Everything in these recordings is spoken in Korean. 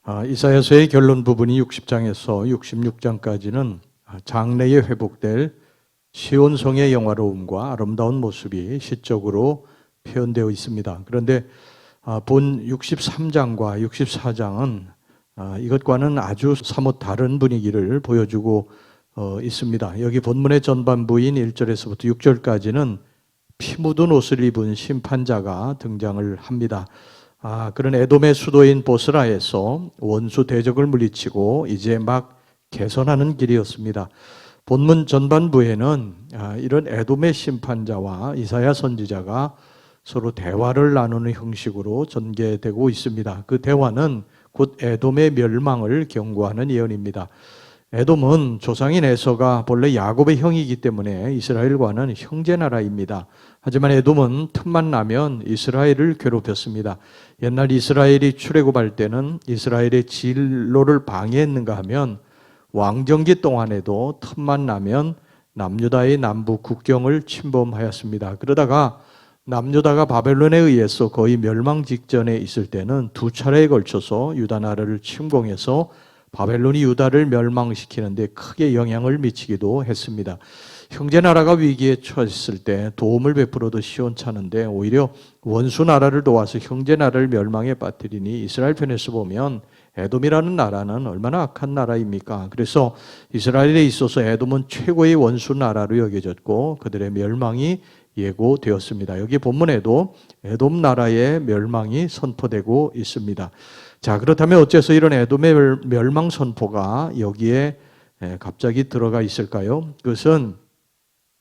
이사야서의 결론 부분이 60장에서 66장까지는 장래에 회복될 시온성의 영화로움과 아름다운 모습이 시적으로 표현되어 있습니다. 그런데 본 63장과 64장은 이것과는 아주 사뭇 다른 분위기를 보여주고 있습니다. 여기 본문의 전반부인 1절에서부터 6절까지는 피 묻은 옷을 입은 심판자가 등장을 합니다. 그런 에돔의 수도인 보스라에서 원수 대적을 물리치고 이제 막 개선하는 길이었습니다. 본문 전반부에는 이런 에돔의 심판자와 이사야 선지자가 서로 대화를 나누는 형식으로 전개되고 있습니다. 그 대화는 곧 에돔의 멸망을 경고하는 예언입니다. 에돔은 조상인 에서가 본래 야곱의 형이기 때문에 이스라엘과는 형제 나라입니다. 하지만 에돔은 틈만 나면 이스라엘을 괴롭혔습니다. 옛날 이스라엘이 출애굽할 때는 이스라엘의 진로를 방해했는가 하면 왕정기 동안에도 틈만 나면 남유다의 남부 국경을 침범하였습니다. 그러다가 남유다가 바벨론에 의해서 거의 멸망 직전에 있을 때는 두 차례에 걸쳐서 유다 나라를 침공해서 바벨론이 유다를 멸망시키는데 크게 영향을 미치기도 했습니다. 형제 나라가 위기에 처했을 때 도움을 베풀어도 시원찮은데 오히려 원수 나라를 도와서 형제 나라를 멸망에 빠뜨리니 이스라엘 편에서 보면 에돔이라는 나라는 얼마나 악한 나라입니까? 그래서 이스라엘에 있어서 에돔은 최고의 원수 나라로 여겨졌고 그들의 멸망이 예고되었습니다. 여기 본문에도 에돔 나라의 멸망이 선포되고 있습니다. 자, 그렇다면 어째서 이런 에돔의 멸망 선포가 여기에 갑자기 들어가 있을까요? 그것은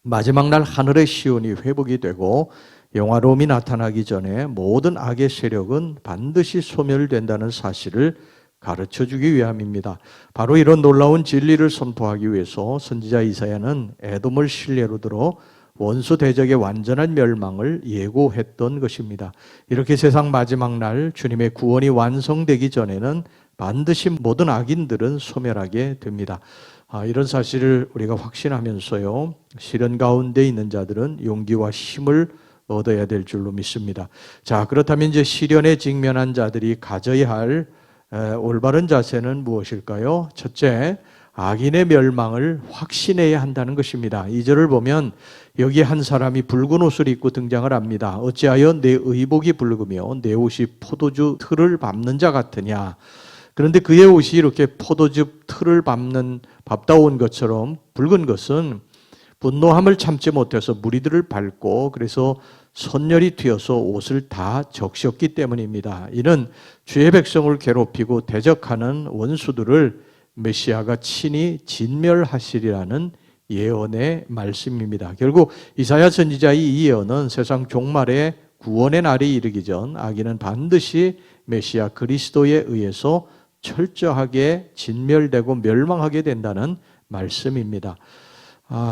마지막 날 하늘의 시온이 회복이 되고 영화로움이 나타나기 전에 모든 악의 세력은 반드시 소멸된다는 사실을 가르쳐주기 위함입니다. 바로 이런 놀라운 진리를 선포하기 위해서 선지자 이사야는 에돔을 신뢰로 들어 원수 대적의 완전한 멸망을 예고했던 것입니다. 이렇게 세상 마지막 날 주님의 구원이 완성되기 전에는 반드시 모든 악인들은 소멸하게 됩니다. 이런 사실을 우리가 확신하면서요, 시련 가운데 있는 자들은 용기와 힘을 얻어야 될 줄로 믿습니다. 자, 그렇다면 이제 시련에 직면한 자들이 가져야 할 올바른 자세는 무엇일까요? 첫째, 악인의 멸망을 확신해야 한다는 것입니다. 2절을 보면 여기 한 사람이 붉은 옷을 입고 등장을 합니다. 어찌하여 내 의복이 붉으며 내 옷이 포도주 틀을 밟는 자 같으냐. 그런데 그의 옷이 이렇게 포도주 틀을 밟다온 것처럼 붉은 것은 분노함을 참지 못해서 무리들을 밟고 그래서 손열이 튀어서 옷을 다 적셨기 때문입니다. 이는 주의 백성을 괴롭히고 대적하는 원수들을 메시아가 친히 진멸하시리라는 예언의 말씀입니다. 결국 이사야 선지자의 이 예언은 세상 종말에 구원의 날이 이르기 전 악인은 반드시 메시아 그리스도에 의해서 철저하게 진멸되고 멸망하게 된다는 말씀입니다.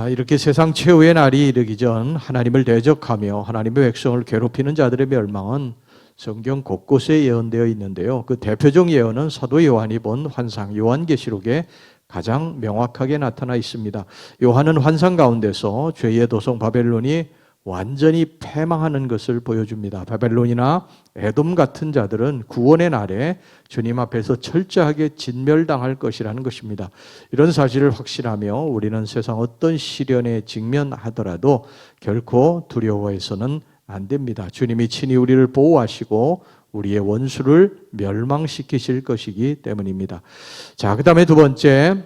이렇게 세상 최후의 날이 이르기 전 하나님을 대적하며 하나님의 백성을 괴롭히는 자들의 멸망은 성경 곳곳에 예언되어 있는데요. 그 대표적 예언은 사도 요한이 본 환상 요한계시록에 가장 명확하게 나타나 있습니다. 요한은 환상 가운데서 죄의 도성 바벨론이 완전히 패망하는 것을 보여줍니다. 바벨론이나 에돔 같은 자들은 구원의 날에 주님 앞에서 철저하게 진멸당할 것이라는 것입니다. 이런 사실을 확신하며 우리는 세상 어떤 시련에 직면하더라도 결코 두려워해서는 안 됩니다. 주님이 친히 우리를 보호하시고 우리의 원수를 멸망시키실 것이기 때문입니다. 자, 그 다음에 두 번째,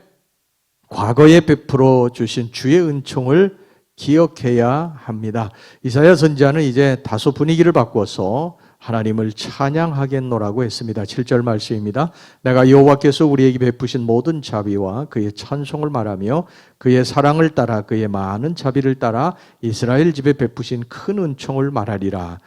과거에 베풀어 주신 주의 은총을 기억해야 합니다. 이사야 선지자는 이제 다소 분위기를 바꿔서 하나님을 찬양하겠노라고 했습니다. 7절 말씀입니다. 내가 여호와께서 우리에게 베푸신 모든 자비와 그의 찬송을 말하며 그의 사랑을 따라 그의 많은 자비를 따라 이스라엘 집에 베푸신 큰 은총을 말하리라.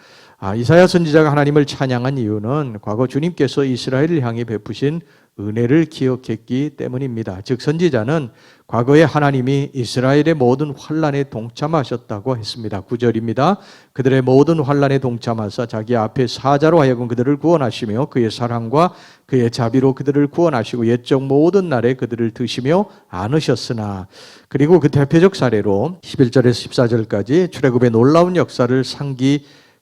이사야 선지자가 하나님을 찬양한 이유는 과거 주님께서 이스라엘을 향해 베푸신 은혜를 기억했기 때문입니다. 즉 선지자는 과거에 하나님이 이스라엘의 모든 환난에 동참하셨다고 했습니다. 9절입니다. 그들의 모든 환난에 동참하사 자기 앞에 사자로 하여금 그들을 구원하시며 그의 사랑과 그의 자비로 그들을 구원하시고 옛적 모든 날에 그들을 드시며 안으셨으나, 그리고 그 대표적 사례로 11절에서 14절까지 출애굽의 놀라운 역사를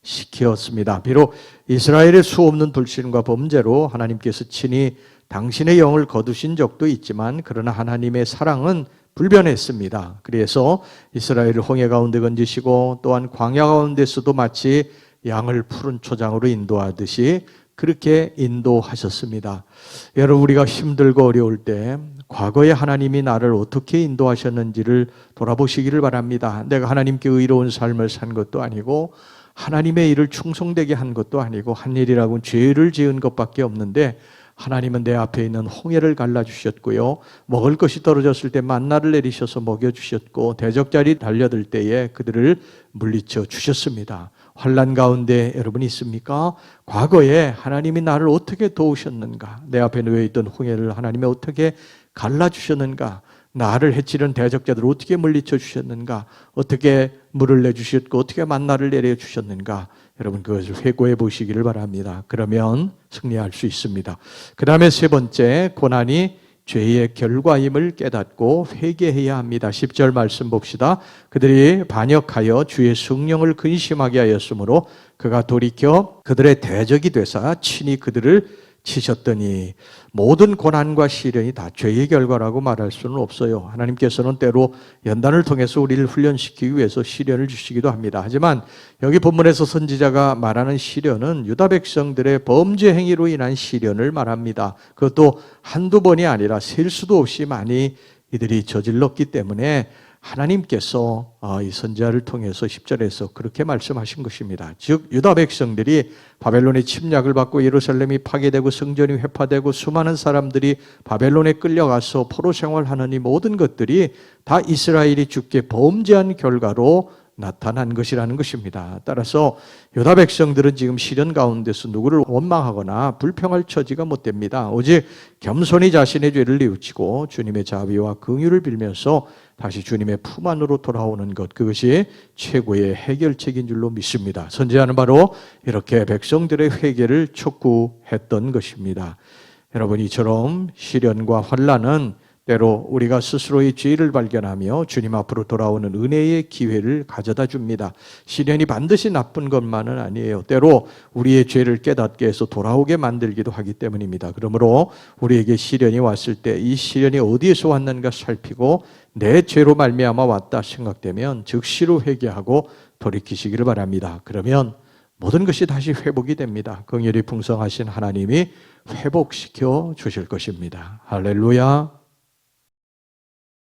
상기시켰습니다. 비록 이스라엘의 수없는 불신과 범죄로 하나님께서 친히 당신의 영을 거두신 적도 있지만 그러나 하나님의 사랑은 불변했습니다. 그래서 이스라엘을 홍해 가운데 건지시고 또한 광야 가운데서도 마치 양을 푸른 초장으로 인도하듯이 그렇게 인도하셨습니다. 여러분, 우리가 힘들고 어려울 때 과거에 하나님이 나를 어떻게 인도하셨는지를 돌아보시기를 바랍니다. 내가 하나님께 의로운 삶을 산 것도 아니고 하나님의 일을 충성되게 한 것도 아니고 한 일이라고는 죄를 지은 것밖에 없는데 하나님은 내 앞에 있는 홍해를 갈라주셨고요. 먹을 것이 떨어졌을 때 만나를 내리셔서 먹여주셨고 대적자리 달려들 때에 그들을 물리쳐 주셨습니다. 환난 가운데 여러분이 있습니까? 과거에 하나님이 나를 어떻게 도우셨는가? 내 앞에 놓여있던 홍해를 하나님이 어떻게 갈라주셨는가? 나를 해치는 대적자들을 어떻게 물리쳐 주셨는가? 어떻게 물을 내주셨고 어떻게 만나를 내려주셨는가? 여러분 그것을 회고해 보시기를 바랍니다. 그러면 승리할 수 있습니다. 그 다음에 세 번째, 고난이 죄의 결과임을 깨닫고 회개해야 합니다. 10절 말씀 봅시다. 그들이 반역하여 주의 성령을 근심하게 하였으므로 그가 돌이켜 그들의 대적이 되사 친히 그들을 치셨더니 모든 고난과 시련이 다 죄의 결과라고 말할 수는 없어요. 하나님께서는 때로 연단을 통해서 우리를 훈련시키기 위해서 시련을 주시기도 합니다. 하지만 여기 본문에서 선지자가 말하는 시련은 유다 백성들의 범죄 행위로 인한 시련을 말합니다. 그것도 한두 번이 아니라 셀 수도 없이 많이 이들이 저질렀기 때문에 하나님께서 이 선지자를 통해서 10절에서 그렇게 말씀하신 것입니다. 즉 유다 백성들이 바벨론의 침략을 받고 예루살렘이 파괴되고 성전이 회파되고 수많은 사람들이 바벨론에 끌려가서 포로 생활하는 이 모든 것들이 다 이스라엘이 주께 범죄한 결과로 나타난 것이라는 것입니다. 따라서 유다 백성들은 지금 시련 가운데서 누구를 원망하거나 불평할 처지가 못 됩니다. 오직 겸손히 자신의 죄를 뉘우치고 주님의 자비와 긍휼을 빌면서 다시 주님의 품 안으로 돌아오는 것, 그것이 최고의 해결책인 줄로 믿습니다. 선지자는 바로 이렇게 백성들의 회개를 촉구했던 것입니다. 여러분, 이처럼 시련과 환난은 때로 우리가 스스로의 죄를 발견하며 주님 앞으로 돌아오는 은혜의 기회를 가져다 줍니다. 시련이 반드시 나쁜 것만은 아니에요. 때로 우리의 죄를 깨닫게 해서 돌아오게 만들기도 하기 때문입니다. 그러므로 우리에게 시련이 왔을 때 이 시련이 어디에서 왔는가 살피고 내 죄로 말미암아 왔다 생각되면 즉시로 회개하고 돌이키시기를 바랍니다. 그러면 모든 것이 다시 회복이 됩니다. 긍휼이 풍성하신 하나님이 회복시켜 주실 것입니다. 할렐루야.